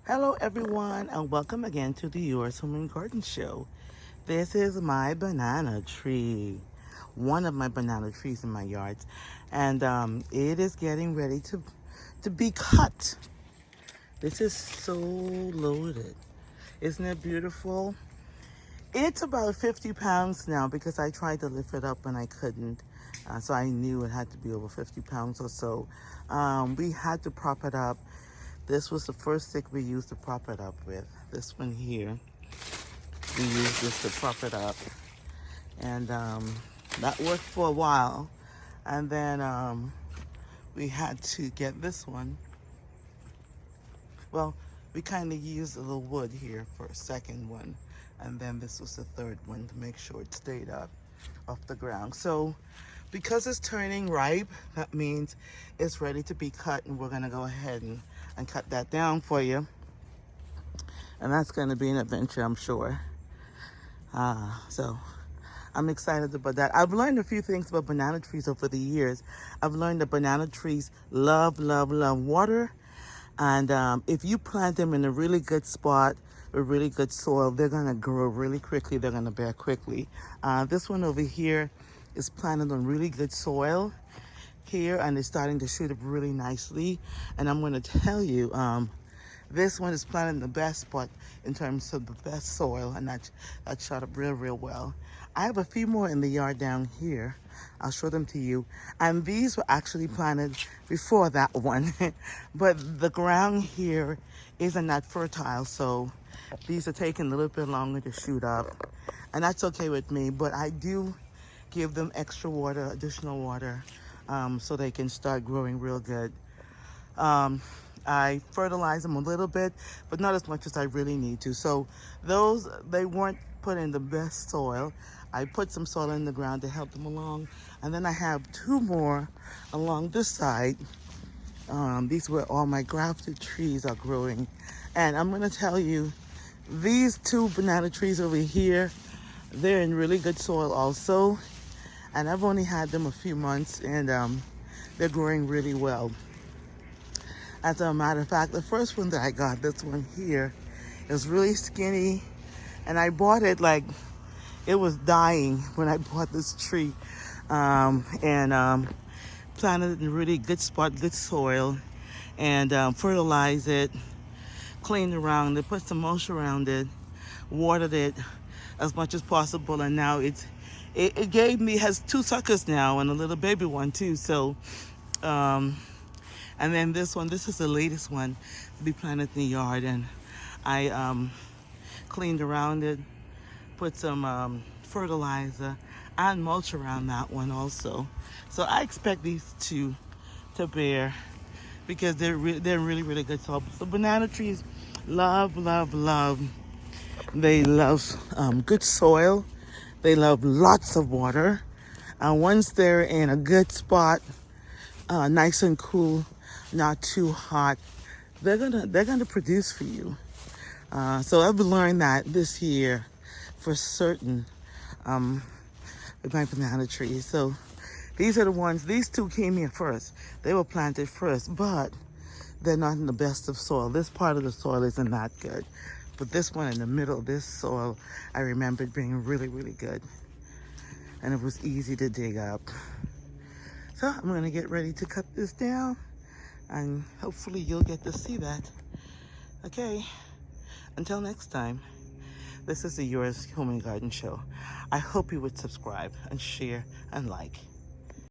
Hello everyone and welcome again to the Yours Home and Garden Show. This is my banana tree, one of my banana trees in my yard, and it is getting ready to be cut. This is so loaded. Isn't it beautiful? It's about 50 pounds now because I tried to lift it up and I couldn't. So I knew it had to be over 50 pounds or so. We had to prop it up. This was the first stick we used to prop it up with. This one here. We used this to prop it up. And that worked for a while. And then we had to get this one. Well, we kind of used a little wood here for a second one. And then this was the third one to make sure it stayed up off the ground. So because it's turning ripe, that means it's ready to be cut, and we're gonna go ahead and cut that down for you. And that's gonna be an adventure, I'm sure. So I'm excited about that. I've learned a few things about banana trees over the years. I've learned that banana trees love water. And if you plant them in a really good spot with really good soil, they're gonna grow really quickly. They're gonna bear quickly. This one over here is planted on really good soil here, and it's starting to shoot up really nicely. And I'm gonna tell you, this one is planted in the best spot in terms of the best soil, and that shot up real well. I have a few more in the yard down here. I'll show them to you. And these were actually planted before that one. But the ground here isn't that fertile, so these are taking a little bit longer to shoot up. And that's okay with me, but I do give them extra water, additional water, so they can start growing real good. I fertilize them a little bit, but not as much as I really need to. So those, they weren't put in the best soil. I put some soil in the ground to help them along. And then I have two more along this side. These were all my grafted trees are growing. And I'm gonna tell you, these two banana trees over here, they're in really good soil also. And I've only had them a few months, and they're growing really well. As a matter of fact, the first one that I got, this one here, is really skinny, and I bought it like it was dying when I bought this tree, and planted it in a really good spot, good soil, and fertilized it, cleaned around it, put some mulch around it, watered it as much as possible, and now it has two suckers now and a little baby one too. So and then this one, this is the latest one to be planted in the yard, and I cleaned around it, put some fertilizer and mulch around that one also. So I expect these two to bear because they're really good soil. So banana trees love. They love good soil. They love lots of water. And once they're in a good spot, nice and cool, not too hot, they're gonna produce for you. So I've learned that this year for certain with my banana trees. So these are the ones, these two came here first. They were planted first, but they're not in the best of soil. This part of the soil isn't that good. But this one in the middle, this soil, I remembered being really good. And it was easy to dig up. So I'm gonna get ready to cut this down, and hopefully you'll get to see that. Okay, until next time, this is the Yours Home and Garden Show. I hope you would subscribe and share and like.